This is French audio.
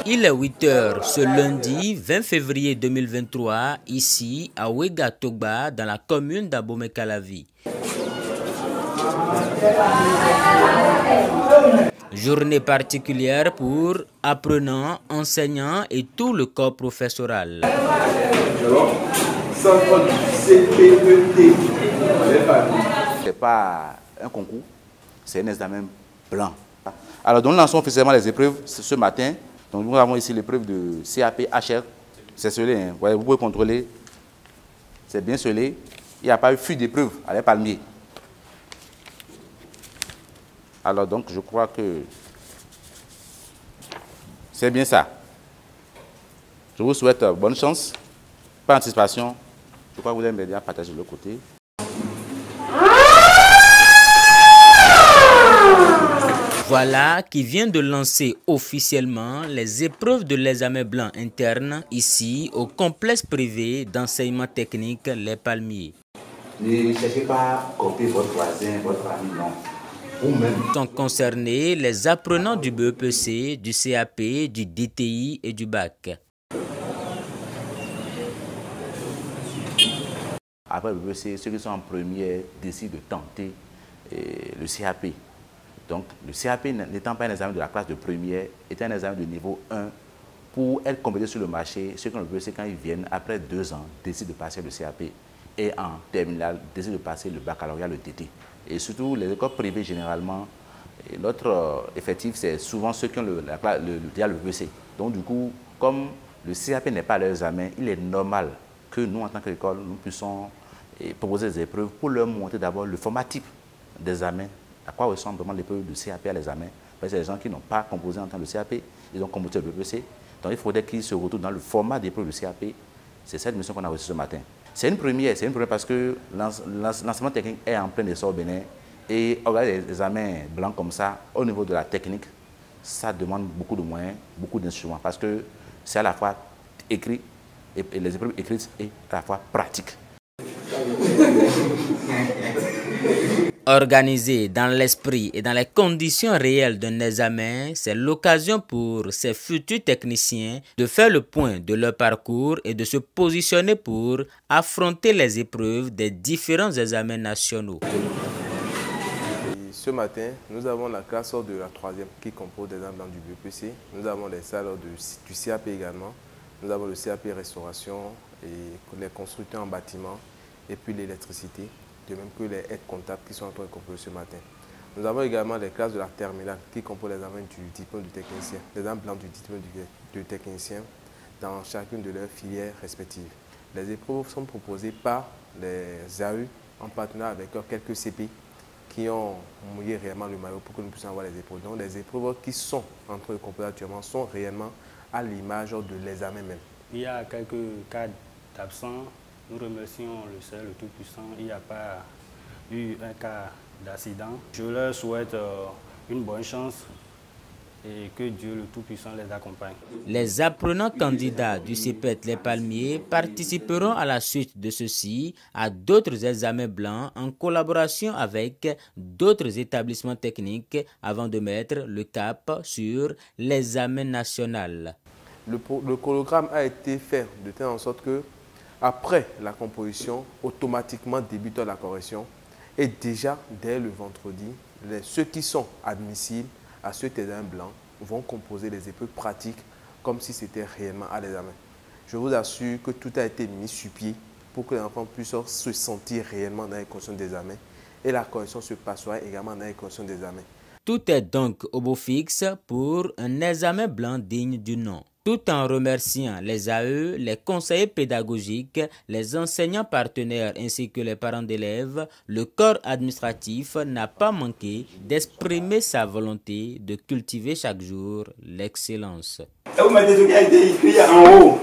Il est 8 heures ce lundi 20 février 2023, ici à Ouéga-Togba, dans la commune d'Abomey-Calavi. Journée particulière pour apprenants, enseignants et tout le corps professoral. Ce n'est pas un concours, c'est un examen blanc. Alors, nous lançons officiellement les épreuves ce matin. Donc, nous avons ici l'épreuve de CAP HR. C'est scellé, hein. Vous pouvez contrôler. C'est bien scellé. Il n'y a pas eu fuite d'épreuve à les palmiers. Alors, donc, je crois que c'est bien ça. Je vous souhaite bonne chance. Pas d'anticipation. Je crois que vous allez m'aider à partager de l'autre côté. Voilà qui vient de lancer officiellement les épreuves de l'examen blanc interne ici au complexe privé d'enseignement technique Les Palmiers. Ne cherchez pas à copier votre voisin, votre ami, non. Vous-même. Sont concernés les apprenants du BEPC, du CAP, du DTI et du bac. Après le BEPC, ceux qui sont en première décident de tenter le CAP. Donc, le CAP n'étant pas un examen de la classe de première, est un examen de niveau 1 pour être compétent sur le marché. Ceux qui ont le BEPC, quand ils viennent, après 2 ans, décident de passer le CAP et en terminale, décident de passer le baccalauréat, le DT. Et surtout, les écoles privées, généralement, notre effectif, c'est souvent ceux qui ont le BEPC. Donc, du coup, comme le CAP n'est pas leur examen, il est normal que nous, en tant qu'école, nous puissions proposer des épreuves pour leur montrer d'abord le format type d'examen. À quoi ressemble vraiment l'épreuve de CAP à l'examen? Parce que les gens qui n'ont pas composé en tant que CAP, ils ont composé le BEPC. Donc il faudrait qu'ils se retrouvent dans le format d'épreuve de CAP. C'est cette mission qu'on a reçue ce matin. C'est une première parce que l'enseignement technique est en plein essor au Bénin. Et organiser des examens blancs comme ça, au niveau de la technique, ça demande beaucoup de moyens, beaucoup d'instruments. Parce que c'est à la fois écrit, et les épreuves écrites, et à la fois pratiques. Organisé dans l'esprit et dans les conditions réelles d'un examen, c'est l'occasion pour ces futurs techniciens de faire le point de leur parcours et de se positionner pour affronter les épreuves des différents examens nationaux. Ce matin, nous avons la classe de la 3e qui compose des examens du BEPC. Nous avons les salles du CAP également. Nous avons le CAP restauration et les constructeurs en bâtiment et puis l'électricité, de même que les aides comptables qui sont en train de composer ce matin. Nous avons également les classes de la terminale qui composent les examens du diplôme du technicien, les examens blancs du diplôme du technicien dans chacune de leurs filières respectives. Les épreuves sont proposées par les AE en partenariat avec quelques CP qui ont mouillé réellement le maillot pour que nous puissions avoir les épreuves. Donc les épreuves qui sont en train de composer actuellement sont réellement à l'image de l'examen même. Il y a quelques cas d'absents. Nous remercions le ciel, le Tout-Puissant. Il n'y a pas eu un cas d'accident. Je leur souhaite une bonne chance et que Dieu, le Tout-Puissant, les accompagne. Les apprenants candidats du CEPET Les Palmiers participeront à la suite de ceci à d'autres examens blancs en collaboration avec d'autres établissements techniques avant de mettre le cap sur l'examen national. Le programme a été fait de telle en sorte que après la composition, automatiquement débute la correction. Et déjà, dès le vendredi, ceux qui sont admissibles à ce examen blanc vont composer les épreuves pratiques comme si c'était réellement à l'examen. Je vous assure que tout a été mis sur pied pour que les enfants puissent se sentir réellement dans les conditions d'examen. Et la correction se passera également dans les conditions d'examen. Tout est donc au beau fixe pour un examen blanc digne du nom. Tout en remerciant les AE, les conseillers pédagogiques, les enseignants partenaires ainsi que les parents d'élèves, le corps administratif n'a pas manqué d'exprimer sa volonté de cultiver chaque jour l'excellence. Vous mettez ce qui a été écrit en haut.